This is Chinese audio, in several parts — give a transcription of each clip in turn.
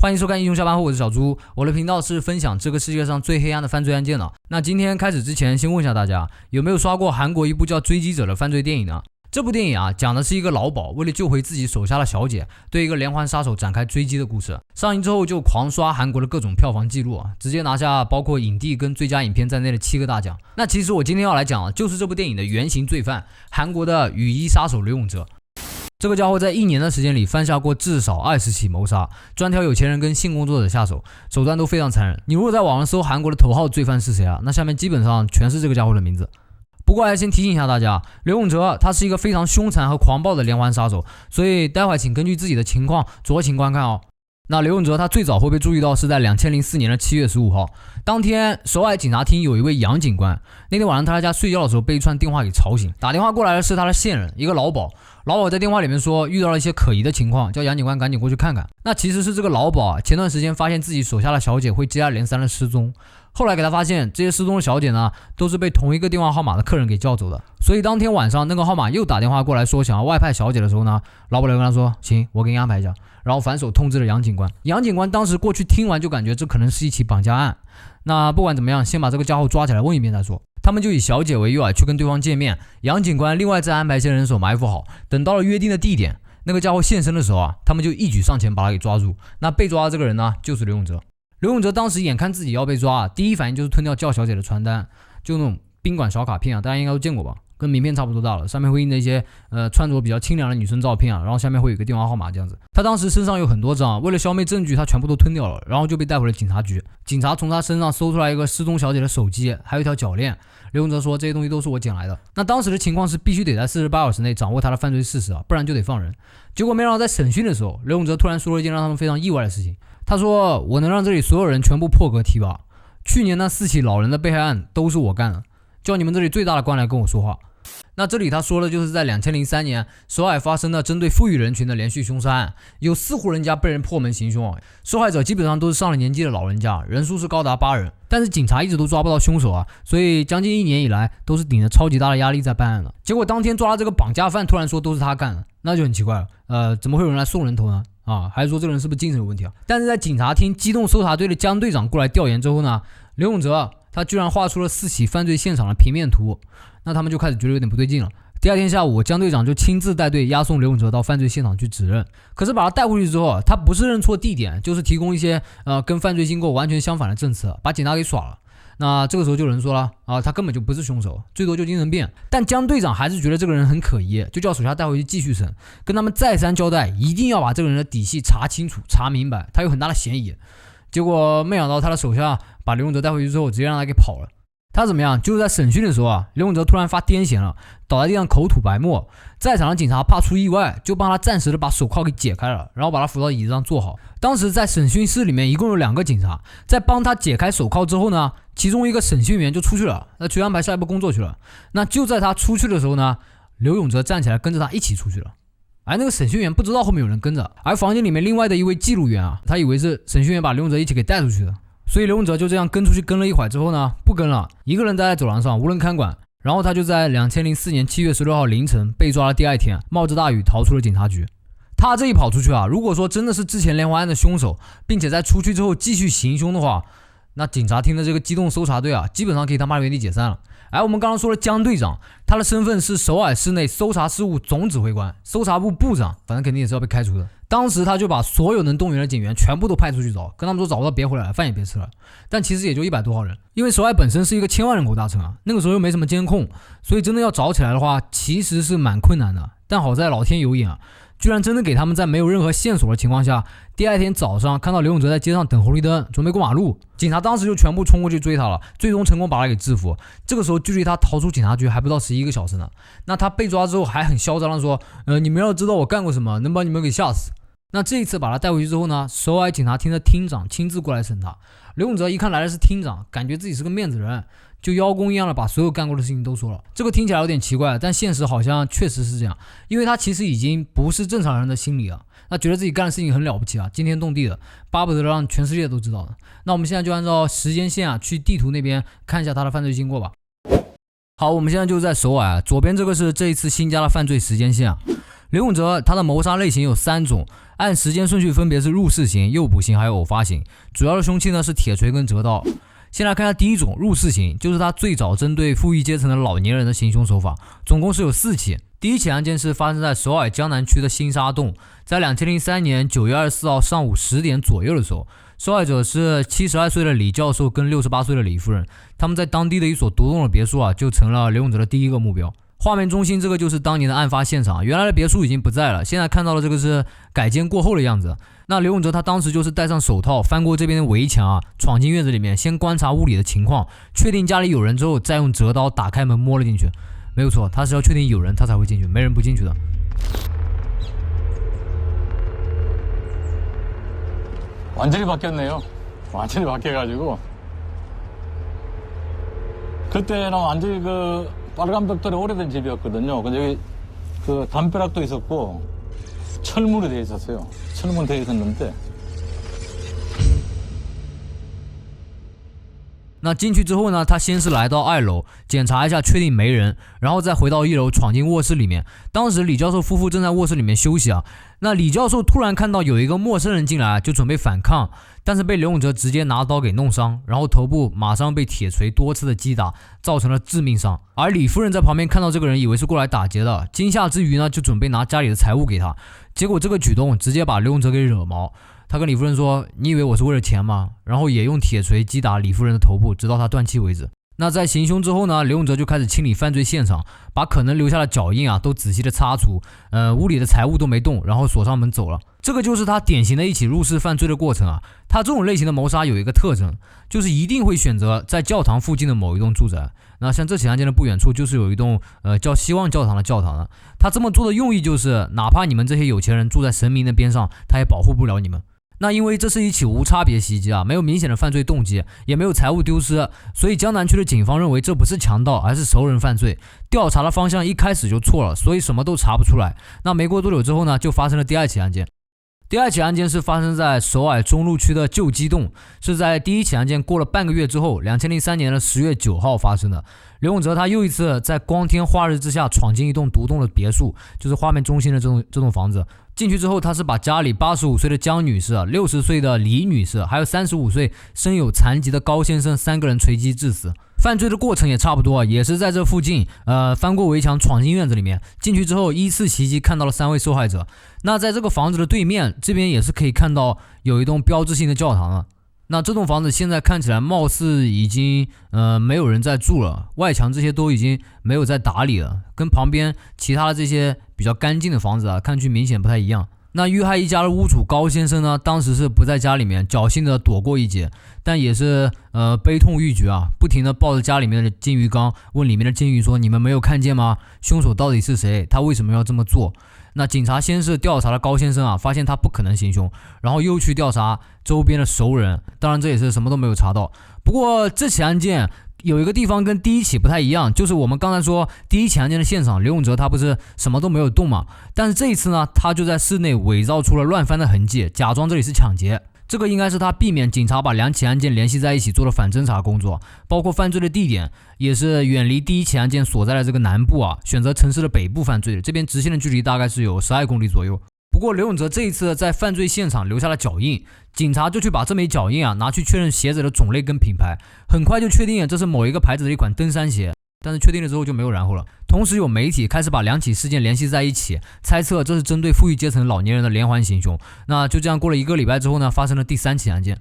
欢迎收看英雄下班后，我是小猪。我的频道是分享这个世界上最黑暗的犯罪案件的。那今天开始之前，先问一下大家，有没有刷过韩国一部叫《追击者》的犯罪电影呢？这部电影讲的是一个老鸨为了救回自己手下的小姐，对一个连环杀手展开追击的故事。上映之后就狂刷韩国的各种票房记录直接拿下包括影帝跟最佳影片在内的7个大奖。那其实我今天要来讲就是这部电影的原型罪犯，韩国的雨衣杀手刘永哲。这个家伙在1年的时间里犯下过至少20起谋杀，专挑有钱人跟性工作者下手，手段都非常残忍。你如果在网上搜韩国的头号罪犯是谁那下面基本上全是这个家伙的名字。不过还先提醒一下大家，刘永哲他是一个非常凶残和狂暴的连环杀手，所以待会请根据自己的情况酌情观看哦。那刘永哲他最早会被注意到是在2004年的7月15号，当天首尔警察厅有一位杨警官，那天晚上他在家睡觉的时候被一串电话给吵醒，打电话过来的是他的线人，一个老鸨。老鸨在电话里面说遇到了一些可疑的情况，叫杨警官赶紧过去看看。那其实是这个老鸨前段时间发现自己手下的小姐会接二连三的失踪，后来给他发现这些失踪的小姐呢都是被同一个电话号码的客人给叫走的，所以当天晚上那个号码又打电话过来说想要外派小姐的时候呢，老鸨就跟他说行，我给你安排一下，然后反手通知了杨警官。杨警官当时过去听完就感觉这可能是一起绑架案，那不管怎么样先把这个家伙抓起来问一遍再说。他们就以小姐为诱去跟对方见面，杨警官另外再安排一些人手埋伏好，等到了约定的地点，那个家伙现身的时候他们就一举上前把他给抓住。那被抓的这个人呢就是刘永哲。刘永哲当时眼看自己要被抓第一反应就是吞掉叫小姐的传单，就那种宾馆小卡片大家应该都见过吧，跟名片差不多大了，上面会印的一些穿着比较清凉的女生照片然后下面会有一个电话号码这样子。他当时身上有很多张，为了消灭证据他全部都吞掉了，然后就被带回了警察局。警察从他身上搜出来一个失踪小姐的手机，还有一条脚链。刘永哲说这些东西都是我捡来的。那当时的情况是必须得在48小时内掌握他的犯罪事实不然就得放人。结果没想到在审讯的时候，刘永哲突然说了一件让他们非常意外的事情。他说我能让这里所有人全部破格提拔，去年那4起老人的被害案都是我干的，叫你们这里最大的官来跟我说话。那这里他说的就是在2003年首尔发生的针对富裕人群的连续凶杀案，有4户人家被人破门行凶受害者基本上都是上了年纪的老人家，人数是高达8人，但是警察一直都抓不到凶手所以将近1年以来都是顶着超级大的压力在办案了。结果当天抓了这个绑架犯突然说都是他干的，那就很奇怪了怎么会有人来送人头呢还是说这个人是不是精神有问题但是在警察厅机动搜查队的江队长过来调研之后呢，刘永哲他居然画出了4起犯罪现场的平面图，那他们就开始觉得有点不对劲了。第二天下午，江队长就亲自带队押送刘永哲到犯罪现场去指认。可是把他带回去之后他不是认错地点，就是提供一些跟犯罪经过完全相反的证词，把警察给耍了。那这个时候就有人说了他根本就不是凶手，最多就精神病。但江队长还是觉得这个人很可疑，就叫手下带回去继续审，跟他们再三交代一定要把这个人的底细查清楚查明白，他有很大的嫌疑。结果没想到他的手下把刘永哲带回去之后直接让他给跑了。他怎么样，就是在审讯的时候刘永哲突然发癫痫了，倒在地上口吐白沫，在场的警察怕出意外，就帮他暂时的把手铐给解开了，然后把他扶到椅子上坐好。当时在审讯室里面一共有2个警察，在帮他解开手铐之后呢，其中一个审讯员就出去了，去安排下一步工作去了。那就在他出去的时候呢，刘永哲站起来跟着他一起出去了。而那个审讯员不知道后面有人跟着，而房间里面另外的一位记录员他以为是审讯员把刘永哲一起给带出去的，所以刘永哲就这样跟出去，跟了一会儿之后呢不跟了，一个人待在走廊上无人看管。然后他就在2004年7月16号凌晨被抓了第2天，冒着大雨逃出了警察局。他这一跑出去如果说真的是之前连环案的凶手，并且在出去之后继续行凶的话，那警察厅的这个机动搜查队基本上可以他妈原地解散了。而我们刚刚说的江队长，他的身份是首尔市内搜查事务总指挥官，搜查部部长，反正肯定也是要被开除的。当时他就把所有能动员的警员全部都派出去找，跟他们说找不到别回来了，饭也别吃了。但其实也就100多号人，因为首尔本身是一个1000万人口大城那个时候又没什么监控，所以真的要找起来的话其实是蛮困难的。但好在老天有眼居然真的给他们在没有任何线索的情况下，第2天早上看到刘永哲在街上等红绿灯准备过马路，警察当时就全部冲过去追他了，最终成功把他给制服。这个时候距离他逃出警察局还不到11个小时呢。那他被抓之后还很嚣张的说你们要知道我干过什么，能把你们给吓死。那这一次把他带回去之后呢，首尔警察厅的厅长亲自过来审他。刘永哲一看来的是厅长，感觉自己是个面子人，就邀功一样的把所有干过的事情都说了。这个听起来有点奇怪，但现实好像确实是这样，因为他其实已经不是正常人的心理了，他觉得自己干的事情很了不起惊天动地的，巴不得让全世界都知道的。那我们现在就按照时间线去地图那边看一下他的犯罪经过吧。好，我们现在就在首尔左边这个是这一次新加的犯罪时间线刘永哲他的谋杀类型有3种，按时间顺序分别是入室型、诱捕型还有偶发型，主要的凶器呢是铁锤跟折刀。先来看一下第一种入室型，就是他最早针对富裕阶层的老年人的行凶手法，总共是有4起。第一起案件是发生在首尔江南区的新沙洞，在2003年9月24号上午10点左右的时候，受害者是72岁的李教授跟68岁的李夫人，他们在当地的一所独栋的别墅就成了刘永哲的第一个目标。画面中心这个就是当年的案发现场，原来的别墅已经不在了，现在看到的这个是改建过后的样子。那刘永哲他当时就是戴上手套，翻过这边的围墙闯进院子里面，先观察屋里的情况，确定家里有人之后，再用折刀打开门摸了进去。没有错，他是要确定有人他才会进去，没人不进去的。 완전히 바뀌었네요. 완전히 바뀌어가지고 그때는 완전히 그 빨간 벽돌이 오래된 집이었거든요. 근데 여기 그 담벼락도 있었고 철문이 되어 있었어요. 철문 되어 있었는데 那进去之后呢，他先是来到2楼检查一下，确定没人，然后再回到1楼闯进卧室里面。当时李教授夫妇正在卧室里面休息那李教授突然看到有一个陌生人进来，就准备反抗，但是被刘永哲直接拿刀给弄伤，然后头部马上被铁锤多次的击打，造成了致命伤。而李夫人在旁边看到这个人，以为是过来打劫的，惊吓之余呢，就准备拿家里的财物给他，结果这个举动直接把刘永哲给惹毛。 他跟李夫人说：“你以为我是为了钱吗？”然后也用铁锤击打李夫人的头部，直到她断气为止。那在行凶之后呢，刘永哲就开始清理犯罪现场，把可能留下的脚印都仔细的擦除，屋里的财物都没动，然后锁上门走了。这个就是他典型的一起入室犯罪的过程他这种类型的谋杀有一个特征，就是一定会选择在教堂附近的某一栋住宅。那像这起案件的不远处就是有一栋叫希望教堂的教堂他这么做的用意就是，哪怕你们这些有钱人住在神明的边上，他也保护不了你们。 那因为这是一起无差别袭击没有明显的犯罪动机，也没有财物丢失，所以江南区的警方认为这不是强盗，而是熟人犯罪。调查的方向一开始就错了，所以什么都查不出来。那没过多久之后呢，就发生了第2起案件。第2起案件是发生在首尔中路区的旧基洞，是在第1起案件过了半个月之后，2003年的10月9号发生的。刘永哲他又一次在光天化日之下闯进一栋独栋的别墅，就是画面中心的这栋房子。 进去之后，他是把家里85岁的江女士、60岁的李女士，还有35岁身有残疾的高先生3个人锤击致死。犯罪的过程也差不多，也是在这附近，翻过围墙闯进院子里面。进去之后依次袭击，看到了3位受害者。那在这个房子的对面，这边也是可以看到有一栋标志性的教堂那这栋房子现在看起来貌似已经没有人在住了，外墙这些都已经没有在打理了，跟旁边其他的这些比较干净的房子看去明显不太一样。那遇害一家的屋主高先生呢，当时是不在家里面，侥幸的躲过一劫，但也是悲痛欲绝不停的抱着家里面的金鱼缸，问里面的金鱼说：“你们没有看见吗？凶手到底是谁？他为什么要这么做？”那警察先是调查了高先生发现他不可能行凶，然后又去调查周边的熟人，当然这也是什么都没有查到。不过这起案件有一个地方跟第1起不太一样，就是我们刚才说第1起案件的现场，刘永哲他不是什么都没有动嘛，但是这一次呢，他就在室内伪造出了乱翻的痕迹，假装这里是抢劫。这个应该是他避免警察把2起案件联系在一起做的反侦查工作，包括犯罪的地点也是远离第1起案件所在的这个南部选择城市的北部犯罪的，这边直线的距离大概是有12公里左右。不过刘永哲这一次在犯罪现场留下了脚印，警察就去把这枚脚印拿去确认鞋子的种类跟品牌，很快就确定这是某一个牌子的一款登山鞋。但是确定了之后就没有然后了。同时有媒体开始把2起事件联系在一起，猜测这是针对富裕阶层老年人的连环行凶。那就这样过了1个礼拜之后呢，发生了第3起案件。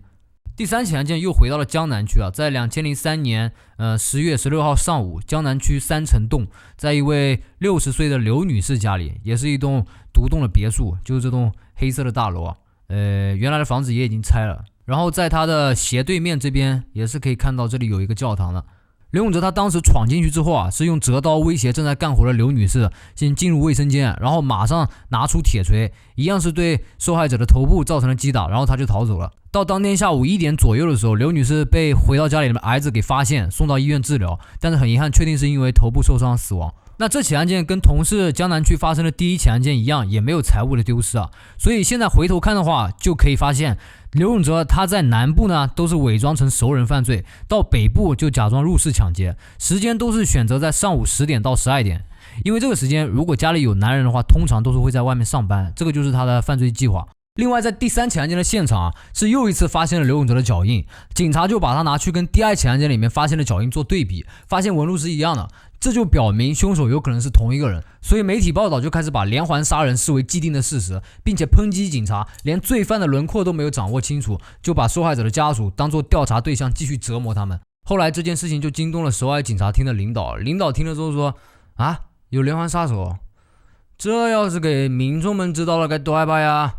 第3起案件又回到了江南区在2003年10月16号上午，江南区3城洞，在一位60岁的刘女士家里，也是一栋独栋的别墅，就是这栋黑色的大楼原来的房子也已经拆了。然后在它的斜对面这边也是可以看到这里有一个教堂的。刘永哲他当时闯进去之后是用折刀威胁正在干活的刘女士，先进入卫生间，然后马上拿出铁锤，一样是对受害者的头部造成了击打，然后他就逃走了。到当天下午1点左右的时候，刘女士被回到家里的儿子给发现，送到医院治疗，但是很遗憾确定是因为头部受伤死亡。那这起案件跟同是江南区发生的第1起案件一样，也没有财物的丢失所以现在回头看的话，就可以发现刘永哲他在南部呢都是伪装成熟人犯罪，到北部就假装入室抢劫，时间都是选择在上午10点到12点。因为这个时间如果家里有男人的话，通常都是会在外面上班，这个就是他的犯罪计划。另外，在第3起案件的现场是又一次发现了刘永哲的脚印，警察就把他拿去跟第2起案件里面发现的脚印做对比，发现纹路是一样的，这就表明凶手有可能是同一个人。所以媒体报道就开始把连环杀人视为既定的事实，并且抨击警察连罪犯的轮廓都没有掌握清楚，就把受害者的家属当作调查对象继续折磨他们。后来这件事情就惊动了首尔警察厅的领导听了之后说，啊，有连环杀手，这要是给民众们知道了该多害怕呀，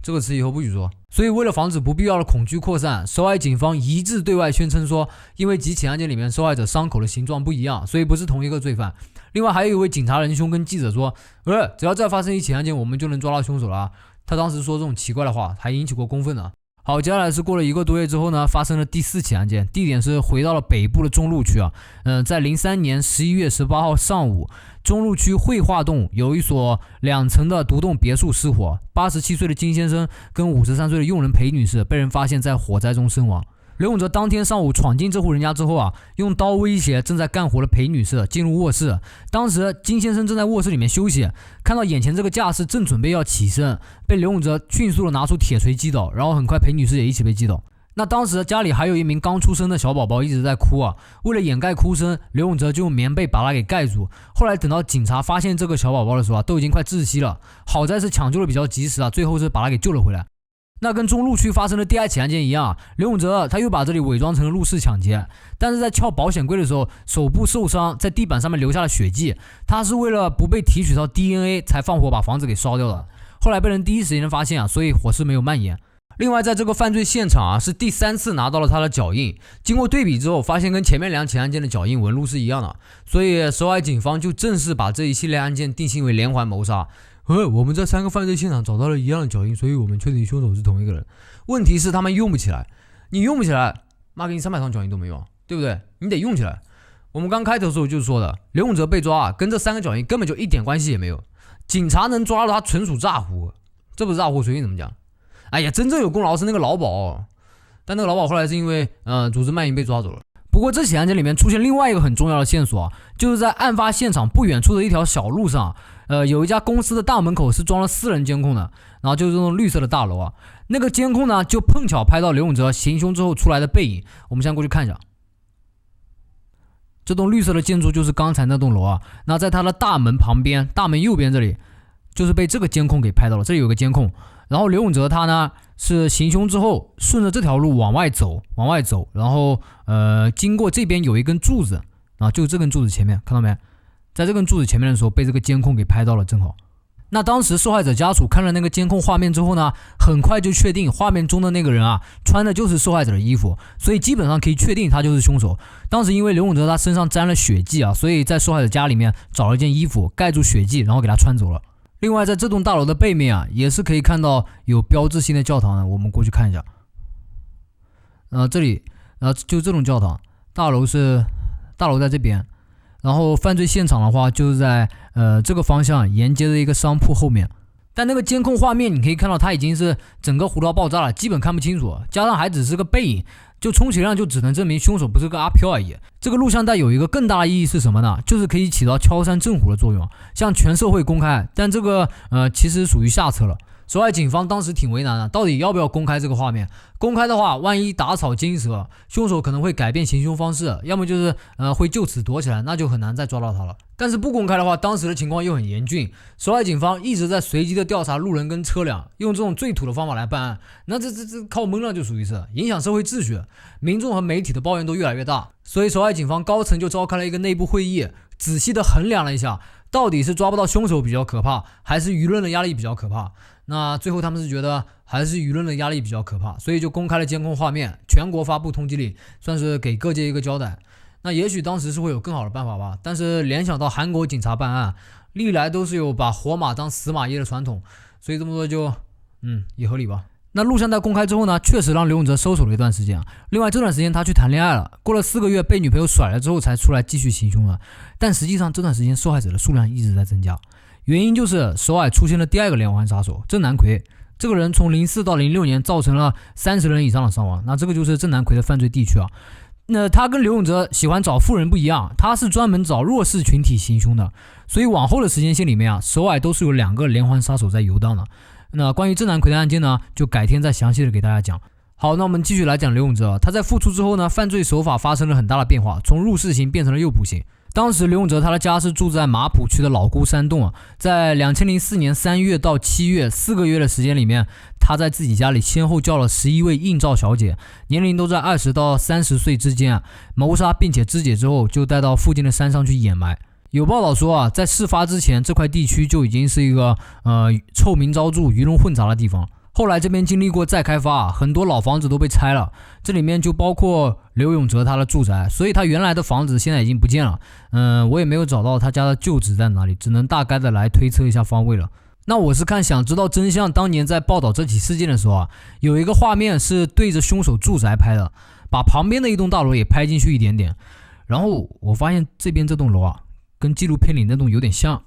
这个词以后不许说。所以为了防止不必要的恐惧扩散，首尔警方一致对外宣称说，因为几起案件里面受害者伤口的形状不一样，所以不是同一个罪犯。另外还有一位警察仁兄跟记者说，只要再发生一起案件，我们就能抓到凶手了。他当时说这种奇怪的话，还引起过公愤呢。好，接下来是过了1个多月之后呢，发生了第4起案件，地点是回到了北部的中路区啊。在03年11月18号上午，中路区绘画洞有一所2层的独栋别墅失火，87岁的金先生跟53岁的佣人裴女士被人发现在火灾中身亡。刘永哲当天上午闯进这户人家之后啊，用刀威胁正在干活的裴女士进入卧室。当时金先生正在卧室里面休息，看到眼前这个架势正准备要起身，被刘永哲迅速的拿出铁锤击倒，然后很快裴女士也一起被击倒。那当时家里还有一名刚出生的小宝宝一直在哭啊，为了掩盖哭声，刘永哲就用棉被把他给盖住。后来等到警察发现这个小宝宝的时候啊，都已经快窒息了，好在是抢救的比较及时啊，最后是把他给救了回来。那跟中路区发生的第2起案件一样，刘永哲他又把这里伪装成了入室抢劫，但是在撬保险柜的时候手部受伤，在地板上面留下了血迹，他是为了不被提取到 DNA 才放火把房子给烧掉的。后来被人第一时间发现啊，所以火势没有蔓延。另外在这个犯罪现场啊，是第3次拿到了他的脚印，经过对比之后发现跟前面2起案件的脚印纹路是一样的，所以首尔警方就正式把这一系列案件定性为连环谋杀。我们在3个犯罪现场找到了一样的脚印，所以我们确定凶手是同一个人。问题是他们用不起来，你用不起来，妈给你300张脚印都没用，对不对？你得用起来。我们刚开头的时候就是说的，刘永哲被抓啊，跟这3个脚印根本就一点关系也没有，警察能抓到他纯属诈唬，这不是诈唬随便怎么讲。哎呀，真正有功劳是那个老鸨，但那个老鸨后来是因为组织卖淫被抓走了。不过这起案件里面出现另外一个很重要的线索啊，就是在案发现场不远处的一条小路上，有一家公司的大门口是装了私人监控的，然后就是这种绿色的大楼啊，那个监控呢就碰巧拍到刘永哲行凶之后出来的背影。我们现在过去看一下，这栋绿色的建筑就是刚才那栋楼啊，那在它的大门旁边，大门右边这里就是被这个监控给拍到了，这里有个监控。然后刘永哲他呢是行凶之后顺着这条路往外走，然后经过这边有一根柱子啊，就这根柱子前面看到没，在这根柱子前面的时候被这个监控给拍到了，正好。那当时受害者家属看了那个监控画面之后呢，很快就确定画面中的那个人啊穿的就是受害者的衣服，所以基本上可以确定他就是凶手。当时因为刘永哲他身上沾了血迹啊，所以在受害者家里面找了一件衣服盖住血迹，然后给他穿走了。另外在这栋大楼的背面啊，也是可以看到有标志性的教堂的，我们过去看一下。这里就这种教堂，大楼在这边，然后犯罪现场的话就是在这个方向沿接的一个商铺后面。但那个监控画面你可以看到它已经是整个糊到爆炸了，基本看不清楚，加上还只是个背影，就充其量就只能证明凶手不是个阿飘而已。这个录像带有一个更大的意义是什么呢？就是可以起到敲山震虎的作用，向全社会公开。但这个其实属于下策了。首尔警方当时挺为难的，到底要不要公开这个画面？公开的话，万一打草惊蛇，凶手可能会改变行凶方式，要么就是会就此躲起来，那就很难再抓到他了。但是不公开的话，当时的情况又很严峻，首尔警方一直在随机的调查路人跟车辆，用这种最土的方法来办案，那这靠蒙了就属于是影响社会秩序，民众和媒体的抱怨都越来越大，所以首尔警方高层就召开了一个内部会议，仔细的衡量了一下，到底是抓不到凶手比较可怕，还是舆论的压力比较可怕。那最后他们是觉得还是舆论的压力比较可怕，所以就公开了监控画面，全国发布通缉令，算是给各界一个交代。那也许当时是会有更好的办法吧，但是联想到韩国警察办案历来都是有把活马当死马医的传统，所以这么说就也合理吧。那录像带公开之后呢，确实让刘永哲收手了一段时间啊。另外这段时间他去谈恋爱了，过了4个月被女朋友甩了之后才出来继续行凶了。但实际上这段时间受害者的数量一直在增加，原因就是首尔出现了第2个连环杀手郑南奎。这个人从04到06年造成了30人以上的伤亡，那这个就是郑南奎的犯罪地区啊。那他跟刘永哲喜欢找富人不一样，他是专门找弱势群体行凶的，所以往后的时间线里面啊，首尔都是有2个连环杀手在游荡的。那关于郑南奎的案件呢，就改天再详细的给大家讲。好，那我们继续来讲刘永哲。他在复出之后呢，犯罪手法发生了很大的变化，从入室刑变成了诱捕刑。当时刘永哲他的家是住在马浦区的老姑山洞啊，在2004年3月到7月4个月的时间里面，他在自己家里先后叫了11位应召小姐，年龄都在20到30岁之间啊，谋杀并且肢解之后就带到附近的山上去掩埋。有报道说啊，在事发之前这块地区就已经是一个臭名昭著、鱼龙混杂的地方。后来这边经历过再开发，很多老房子都被拆了，这里面就包括刘永哲他的住宅，所以他原来的房子现在已经不见了。我也没有找到他家的旧址在哪里，只能大概的来推测一下方位了。那我是看想知道真相，当年在报道这起事件的时候啊，有一个画面是对着凶手住宅拍的，把旁边的一栋大楼也拍进去一点点，然后我发现这边这栋楼啊，跟纪录片里那栋有点像。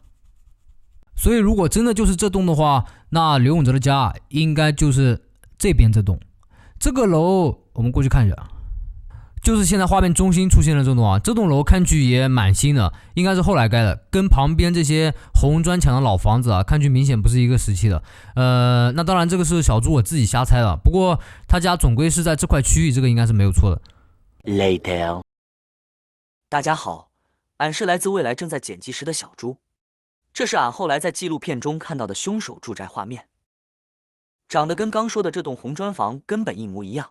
所以如果真的就是这栋的话，那刘永哲的家应该就是这边这栋。这个楼我们过去看一下，就是现在画面中心出现的这栋啊，这栋楼看去也蛮新的，应该是后来盖的，跟旁边这些红砖墙的老房子啊，看去明显不是一个时期的。那当然这个是小猪我自己瞎猜的，不过他家总归是在这块区域，这个应该是没有错的。 Later， 大家好，俺是来自未来正在剪辑时的小猪。这是俺后来在纪录片中看到的凶手住宅画面，长得跟刚说的这栋红砖房根本一模一样。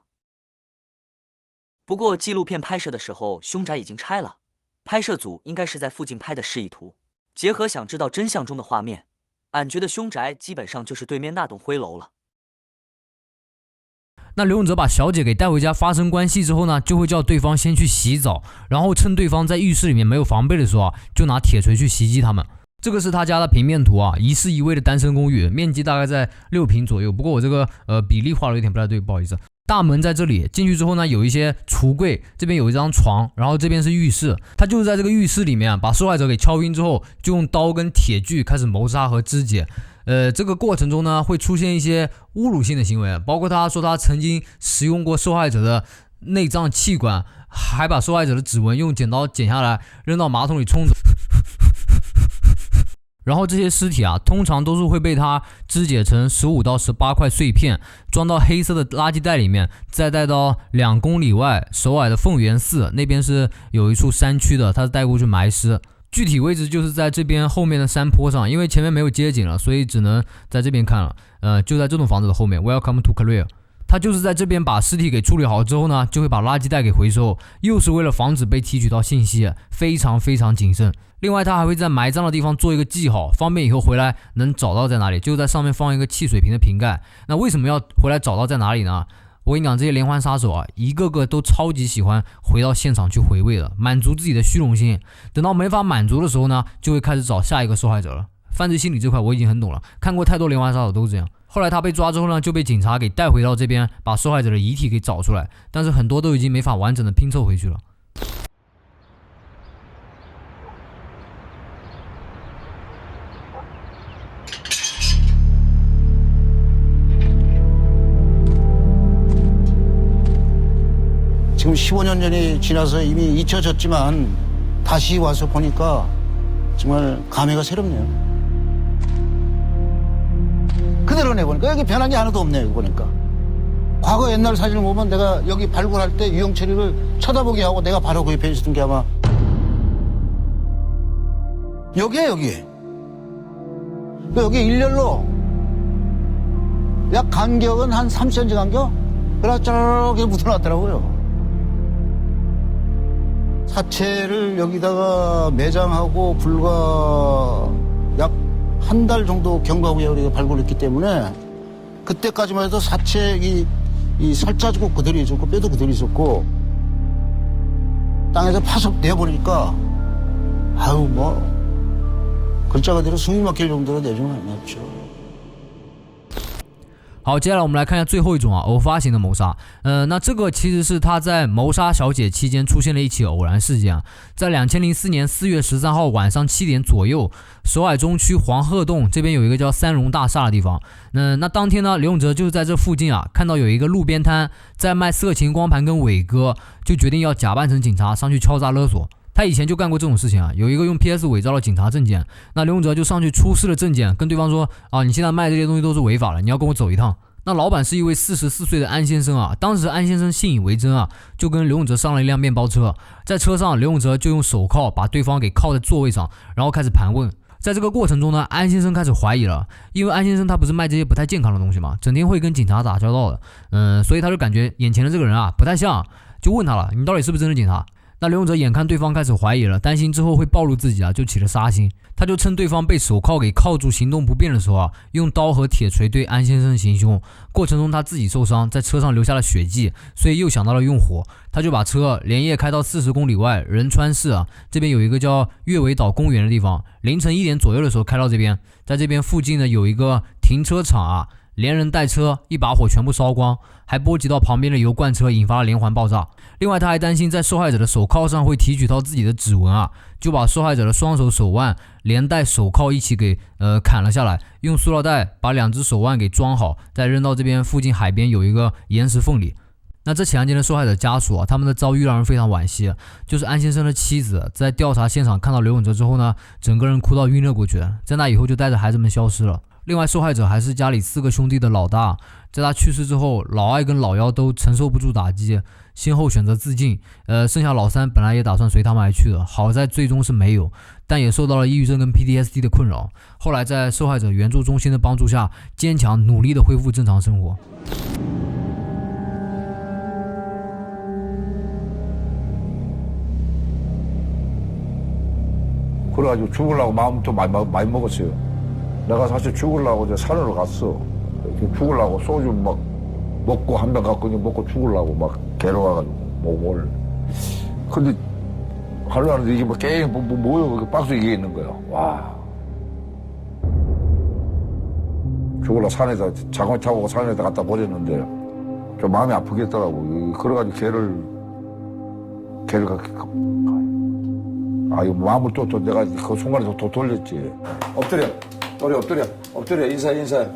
不过纪录片拍摄的时候，凶宅已经拆了，拍摄组应该是在附近拍的示意图。结合想知道真相中的画面，俺觉得凶宅基本上就是对面那栋灰楼了。那刘永哲把小姐给带回家发生关系之后呢，就会叫对方先去洗澡，然后趁对方在浴室里面没有防备的时候啊，就拿铁锤去袭击他们。这个是他家的平面图啊，一室一卫的单身公寓，面积大概在6平左右。不过我这个比例画的有点不太对，不好意思。大门在这里，进去之后呢，有一些橱柜，这边有一张床，然后这边是浴室。他就是在这个浴室里面把受害者给敲晕之后，就用刀跟铁锯开始谋杀和肢解。这个过程中呢，会出现一些侮辱性的行为，包括他说他曾经使用过受害者的内脏器官，还把受害者的指纹用剪刀剪下来扔到马桶里冲走。然后这些尸体啊，通常都是会被他肢解成15到18块碎片，装到黑色的垃圾袋里面，再带到2公里外首尔的凤元寺那边是有一处山区的，他带过去埋尸。具体位置就是在这边后面的山坡上，因为前面没有街景了，所以只能在这边看了。就在这栋房子的后面 ，Welcome to Korea。他就是在这边把尸体给处理好之后呢，就会把垃圾袋给回收，又是为了防止被提取到信息，非常非常谨慎。另外他还会在埋葬的地方做一个记号，方便以后回来能找到在哪里，就在上面放一个汽水瓶的瓶盖。那为什么要回来找到在哪里呢？我跟你讲，这些连环杀手啊，一个个都超级喜欢回到现场去回味的，满足自己的虚荣心。等到没法满足的时候呢，就会开始找下一个受害者了。犯罪心理这块我已经很懂了，看过太多连环杀手都是这样。后来他被抓之后呢，就被警察给带回到这边，把受害者的遗体给找出来，但是很多都已经没法完整的拼凑回去了。지금 15년 전이 지나서 이미 잊혀졌지만 다시 와서 보니까 정말 감회가 새롭네요. 그대로 내보니까 여기 변한 게 하나도 없네요. 이거 보니까. 과거 옛날 사진을 보면 내가 여기 발굴할 때 유영철이를 쳐다보게 하고 내가 바로 그 옆에 있었던 게 아마 여기에요, 여기. 여기 일렬로 약 간격은 한 3cm 간격? 그렇게 묻어놨더라고요. 사체를 여기다가 매장하고 불과 약 한 달 정도 경과 후에 우리가 발굴했기 때문에 그때까지만 해도 사체 이 살짜지고 그대로 있었고 뼈도 그대로 있었고 땅에서 파서 내버리니까 아유 뭐 글자 그대로 숨이 막힐 정도로 내중은 아니었죠. 好，接下来我们来看一下最后一种偶发型的谋杀。那这个其实是他在谋杀小姐期间出现了一起偶然事件。在2004年4月13号晚上7点左右，首尔中区黄鹤洞这边有一个叫三荣大厦的地方。那当天呢，刘永哲就是在这附近看到有一个路边摊在卖色情光盘跟伟哥，就决定要假扮成警察上去敲诈勒索。他以前就干过这种事情有一个用 PS 伪造了警察证件，那刘永哲就上去出示了证件，跟对方说你现在卖这些东西都是违法的，你要跟我走一趟。那老板是一位44岁的安先生当时安先生信以为真就跟刘永哲上了一辆面包车，在车上刘永哲就用手铐把对方给铐在座位上，然后开始盘问。在这个过程中呢，安先生开始怀疑了，因为安先生他不是卖这些不太健康的东西嘛，整天会跟警察打交道的，所以他就感觉眼前的这个人不太像，就问他了，你到底是不是真的警察？那刘永哲眼看对方开始怀疑了，担心之后会暴露自己就起了杀心。他就趁对方被手铐给铐住行动不便的时候用刀和铁锤对安先生行凶，过程中他自己受伤，在车上留下了血迹，所以又想到了用火。他就把车连夜开到40公里外仁川市这边有一个叫月尾岛公园的地方，凌晨1点左右的时候开到这边。在这边附近呢有一个停车场连人带车一把火全部烧光，还波及到旁边的油罐车，引发了连环爆炸。另外他还担心在受害者的手铐上会提取到自己的指纹就把受害者的双手手腕连带手铐一起给砍了下来，用塑料袋把2只手腕给装好，再扔到这边附近海边有一个岩石缝里。那这起案件的受害者家属他们的遭遇让人非常惋惜，就是安先生的妻子在调查现场看到刘永哲之后呢，整个人哭到晕了过去，在那以后就带着孩子们消失了。另外受害者还是家里4个兄弟的老大，在他去世之后，老二跟老幺都承受不住打击，先后选择自尽。剩下老三本来也打算随他们而去的，好在最终是没有，但也受到了抑郁症跟 PTSD 的困扰。后来在受害者援助中心的帮助下，坚强努力的恢复正常生活。그래가지고 죽으려고 마음도 많이 먹었어요. 내가 사실 죽으려고 이제 산으로 갔어. 죽으려고 소주 막 먹고 한 병 갖고 먹고 죽으려고 막 괴로워가지고 몸을. 근데 하려는데 이게 뭐 게임 뭐요? 박스 이게 있는 거야. 와. 죽으려고 산에다 자동차 타고 산에다 갖다 버렸는데 좀 마음이 아프겠더라고. 그래가지고 걔를 이거 마음을 또 내가 그 순간에 또 돌렸지. 엎드려. 엎드려. 인사해.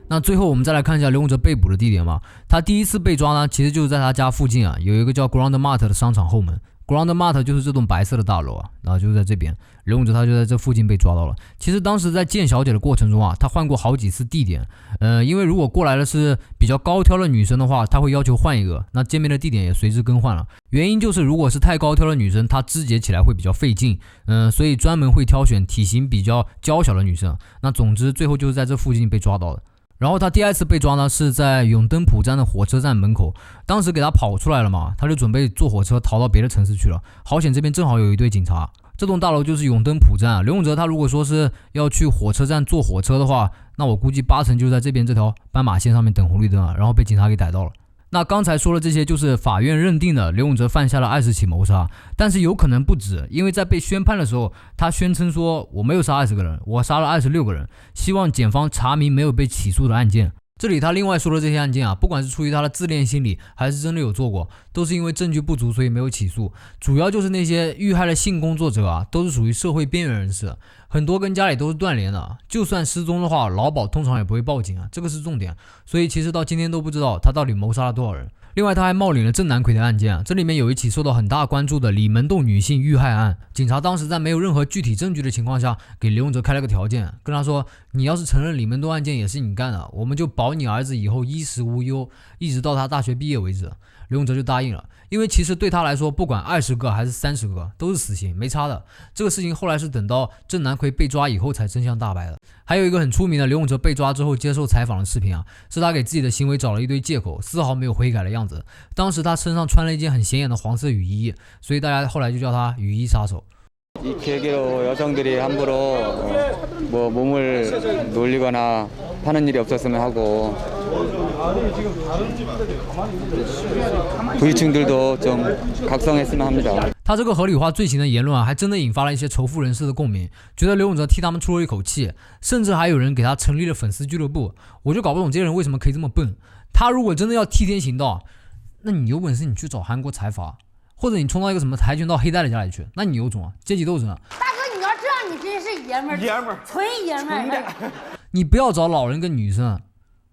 那最后我们再来看一下刘永哲被捕的地点吧。他第一次被抓呢，其实就是在他家附近有一个叫 Grand Mart 的商场后门。Grand Mart 就是这栋白色的大楼然后就是在这边，刘永哲他就在这附近被抓到了。其实当时在见小姐的过程中他换过好几次地点，因为如果过来的是比较高挑的女生的话，他会要求换一个，那见面的地点也随之更换了。原因就是如果是太高挑的女生，她肢解起来会比较费劲，所以专门会挑选体型比较娇小的女生。那总之最后就是在这附近被抓到的。然后他第2次被抓呢，是在永登浦站的火车站门口，当时给他跑出来了嘛，他就准备坐火车逃到别的城市去了。好险这边正好有一队警察。这栋大楼就是永登浦站刘永哲他如果说是要去火车站坐火车的话，那我估计8成就在这边这条斑马线上面等红绿灯然后被警察给逮到了。那刚才说的这些就是法院认定的刘永哲犯下了20起谋杀，但是有可能不止，因为在被宣判的时候，他宣称说我没有杀20个人，我杀了26个人，希望检方查明没有被起诉的案件。这里他另外说的这些案件不管是出于他的自恋心理，还是真的有做过，都是因为证据不足所以没有起诉。主要就是那些遇害的性工作者都是属于社会边缘人士，很多跟家里都是断联的，就算失踪的话，劳保通常也不会报警这个是重点。所以其实到今天都不知道他到底谋杀了多少人。另外他还冒领了郑南奎的案件这里面有一起受到很大关注的李门洞女性遇害案，警察当时在没有任何具体证据的情况下，给刘永哲开了个条件，跟他说你要是承认李门洞案件也是你干的，我们就保你儿子以后衣食无忧，一直到他大学毕业为止。刘永哲就答应了，因为其实对他来说不管20个还是30个都是死刑，没差的。这个事情后来是等到郑南奎被抓以后才真相大白的。还有一个很出名的刘永哲被抓之后接受采访的视频是他给自己的行为找了一堆借口，丝毫没有悔改的样子。当时他身上穿了一件很显眼的黄色雨衣，所以大家后来就叫他雨衣杀手。 이 계기로 여성들이 함부로 뭐 몸을 놀리거나 하는 일이 없었으면 하고 부유층들도 좀 각성했으면 합니다. 他这个合理化罪行的言论还真的引发了一些仇富人士的共鸣，觉得刘永哲替他们出了一口气，甚至还有人给他成立了粉丝俱乐部。我就搞不懂这些人为什么可以这么笨。他如果真的要替天行道，那你有本事你去找韩国财阀，或者你冲到一个什么跆拳道黑带的家里去，那你有种啊，阶级斗争啊。大哥，你要这样，你真是爷们儿，纯爷们儿。你不要找老人跟女生，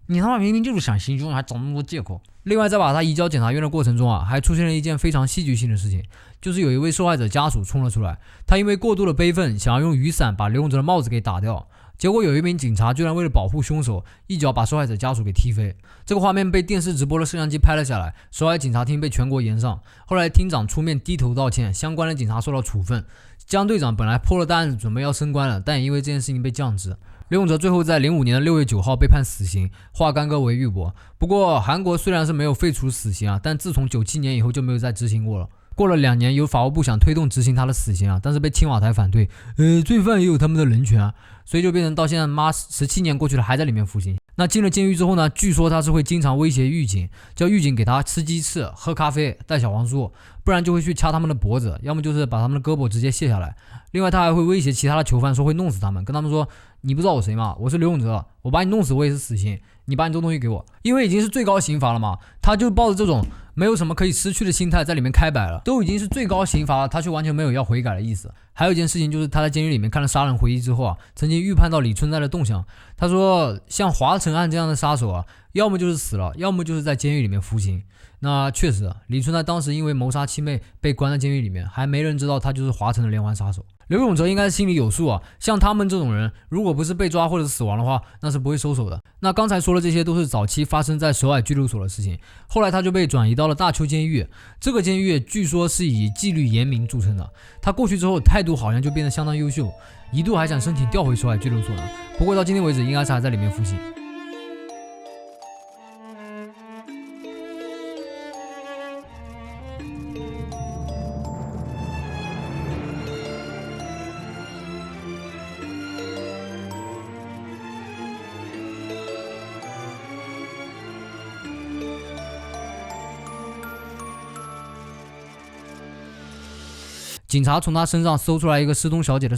你他妈明明就是想行凶，还找那么多借口。另外，在把他移交检察院的过程中还出现了一件非常戏剧性的事情，就是有一位受害者家属冲了出来，他因为过度的悲愤，想要用雨伞把刘永哲的帽子给打掉，结果有一名警察居然为了保护凶手，一脚把受害者家属给踢飞。这个画面被电视直播的摄像机拍了下来，首尔警察厅被全国延上。后来厅长出面低头道歉，相关的警察受到处分。江队长本来破了大案子，准备要升官了，但也因为这件事情被降职。刘永哲最后在05年的6月9号被判死刑，化干戈为玉帛。不过韩国虽然是没有废除死刑但自从97年以后就没有再执行过了。过了2年，有法务部想推动执行他的死刑但是被青瓦台反对。罪犯也有他们的人权所以就变成到现在17年过去了还在里面服刑。那进了监狱之后呢，据说他是会经常威胁狱警，叫狱警给他吃鸡翅、喝咖啡、带小黄书，不然就会去掐他们的脖子，要么就是把他们的胳膊直接卸下来。另外他还会威胁其他的囚犯说会弄死他们，跟他们说你不知道我谁吗？我是刘永哲，我把你弄死我也是死刑，你把你这东西给我。因为已经是最高刑罚了嘛，他就抱着这种没有什么可以失去的心态在里面开摆了，都已经是最高刑罚了，他却完全没有要悔改的意思。还有一件事情就是他在监狱里面看了杀人回忆之后曾经预判到李春在的动向。他说像华晨案这样的杀手要么就是死了，要么就是在监狱里面服刑。那确实李春在当时因为谋杀妻妹被关在监狱里面，还没人知道他就是华晨的连环杀手。刘永哲应该是心里有数像他们这种人，如果不是被抓或者死亡的话，那是不会收手的。那刚才说的这些都是早期发生在首尔拘留所的事情，后来他就被转移到了大邱监狱。这个监狱据说是以纪律严明著称的，他过去之后态度好像就变得相当优秀，一度还想申请调回首尔拘留所呢。不过到今天为止应该是还在里面服刑。警察从他身上搜出来一个失踪小姐的